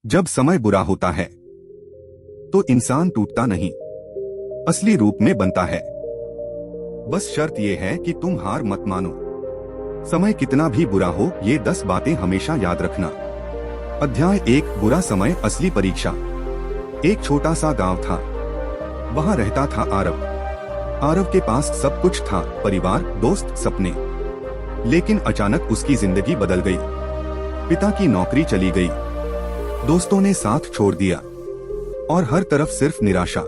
जब समय बुरा होता है तो इंसान टूटता नहीं, असली रूप में बनता है। बस शर्त यह है कि तुम हार मत मानो। समय कितना भी बुरा हो, ये 10 बातें हमेशा याद रखना। अध्याय 1, बुरा समय, असली परीक्षा। एक छोटा सा गांव था। वहां रहता था आरव। आरव के पास सब कुछ था, परिवार, दोस्त, सपने। लेकिन अचानक उसकी जिंदगी बदल गई। पिता की नौकरी चली गई, दोस्तों ने साथ छोड़ दिया और हर तरफ सिर्फ निराशा।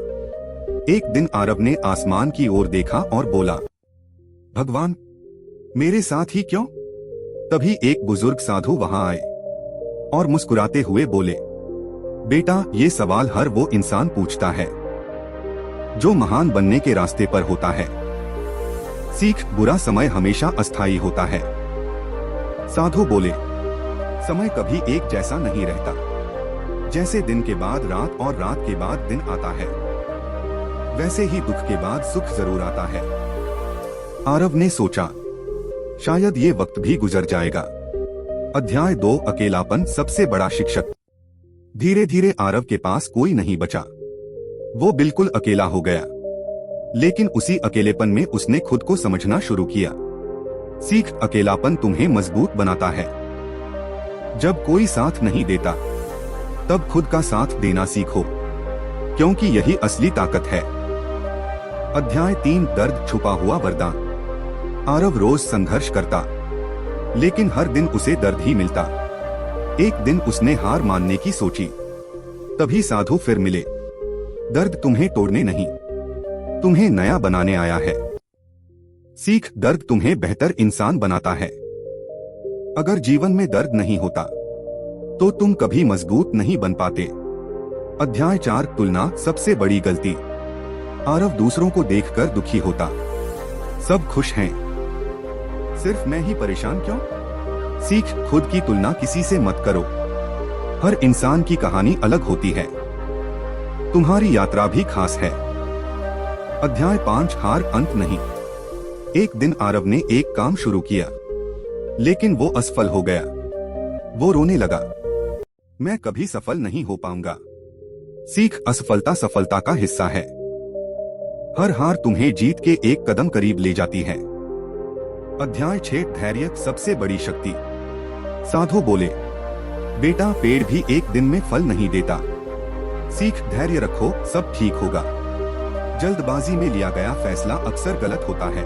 एक दिन आरव ने आसमान की ओर देखा और बोला, भगवान, मेरे साथ ही क्यों? तभी एक बुजुर्ग साधु वहां आए और मुस्कुराते हुए बोले, बेटा, ये सवाल हर वो इंसान पूछता है जो महान बनने के रास्ते पर होता है। सीख, बुरा समय हमेशा अस्थायी होता है। साधु बोले, समय कभी एक जैसा नहीं रहता। जैसे दिन के बाद रात और रात के बाद दिन आता है, वैसे ही दुख के बाद सुख जरूर आता है। आरव ने सोचा, शायद ये वक्त भी गुजर जाएगा। अध्याय 2, अकेलापन, सबसे बड़ा शिक्षक। धीरे धीरे आरव के पास कोई नहीं बचा। वो बिल्कुल अकेला हो गया। लेकिन उसी अकेलेपन में उसने खुद को समझना शुरू किया। सीख, अकेलापन तुम्हें मजबूत बनाता है। जब कोई साथ नहीं देता तब खुद का साथ देना सीखो, क्योंकि यही असली ताकत है। अध्याय 3, दर्द, छुपा हुआ वरदान। आरव रोज संघर्ष करता, लेकिन हर दिन उसे दर्द ही मिलता। एक दिन उसने हार मानने की सोची। तभी साधु फिर मिले। दर्द तुम्हें तोड़ने नहीं, तुम्हें नया बनाने आया है। सीख, दर्द तुम्हें बेहतर इंसान बनाता है। अगर जीवन में दर्द नहीं होता तो तुम कभी मजबूत नहीं बन पाते। अध्याय 4, तुलना, सबसे बड़ी गलती। आरव दूसरों को देखकर दुखी होता। सब खुश हैं, सिर्फ मैं ही परेशान क्यों? सीख, खुद की तुलना किसी से मत करो। हर इंसान की कहानी अलग होती है। तुम्हारी यात्रा भी खास है। अध्याय 5, हार, अंत नहीं। एक दिन आरव ने एक काम शुरू किया, लेकिन वो असफल हो गया। वो रोने लगा, मैं कभी सफल नहीं हो पाऊंगा। सीख, असफलता सफलता का हिस्सा है। हर हार तुम्हें जीत के एक कदम करीब ले जाती है। अध्याय 6, धैर्य, सबसे बड़ी शक्ति। साधु बोले, बेटा, पेड़ भी एक दिन में फल नहीं देता। सीख, धैर्य रखो, सब ठीक होगा। जल्दबाजी में लिया गया फैसला अक्सर गलत होता है।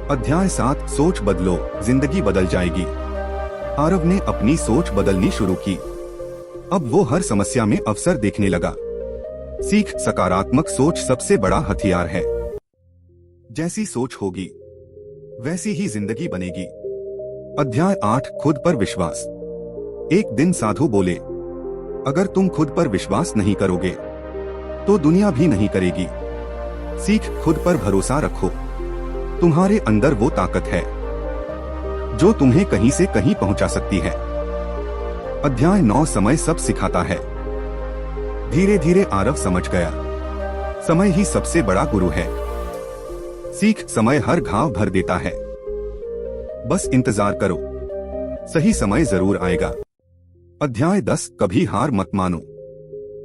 अध्याय 7, सोच बदलो, जिंदगी बदल जाएगी। आरव ने अपनी सोच बदलनी शुरू की। अब वो हर समस्या में अवसर देखने लगा। सीख, सकारात्मक सोच सबसे बड़ा हथियार है। जैसी सोच होगी वैसी ही जिंदगी बनेगी। अध्याय 8, खुद पर विश्वास। एक दिन साधु बोले, अगर तुम खुद पर विश्वास नहीं करोगे तो दुनिया भी नहीं करेगी। सीख, खुद पर भरोसा रखो। तुम्हारे अंदर वो ताकत है जो तुम्हें कहीं से कहीं पहुंचा सकती है। अध्याय 9, समय सब सिखाता है। धीरे धीरे आरव समझ गया, समय ही सबसे बड़ा गुरु है। सीख, समय हर घाव भर देता है। बस इंतजार करो, सही समय जरूर आएगा। अध्याय 10, कभी हार मत मानो।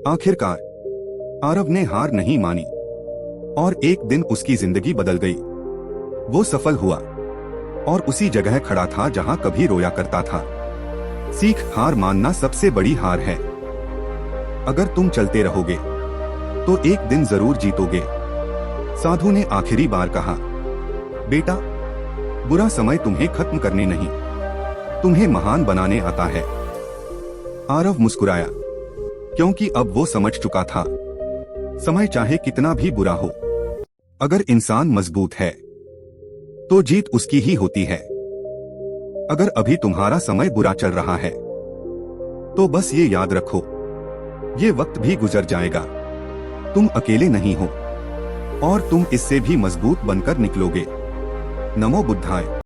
आखिरकार आरव ने हार नहीं मानी और एक दिन उसकी जिंदगी बदल गई। वो सफल हुआ और उसी जगह खड़ा था जहां कभी रोया करता था। सीख, हार मानना सबसे बड़ी हार है। अगर तुम चलते रहोगे तो एक दिन जरूर जीतोगे। साधु ने आखिरी बार कहा, बेटा, बुरा समय तुम्हें खत्म करने नहीं, तुम्हें महान बनाने आता है। आरव मुस्कुराया, क्योंकि अब वो समझ चुका था, समय चाहे कितना भी बुरा हो, अगर इंसान मजबूत है तो जीत उसकी ही होती है। अगर अभी तुम्हारा समय बुरा चल रहा है तो बस ये याद रखो, ये वक्त भी गुजर जाएगा। तुम अकेले नहीं हो और तुम इससे भी मजबूत बनकर निकलोगे। नमो बुद्धाय।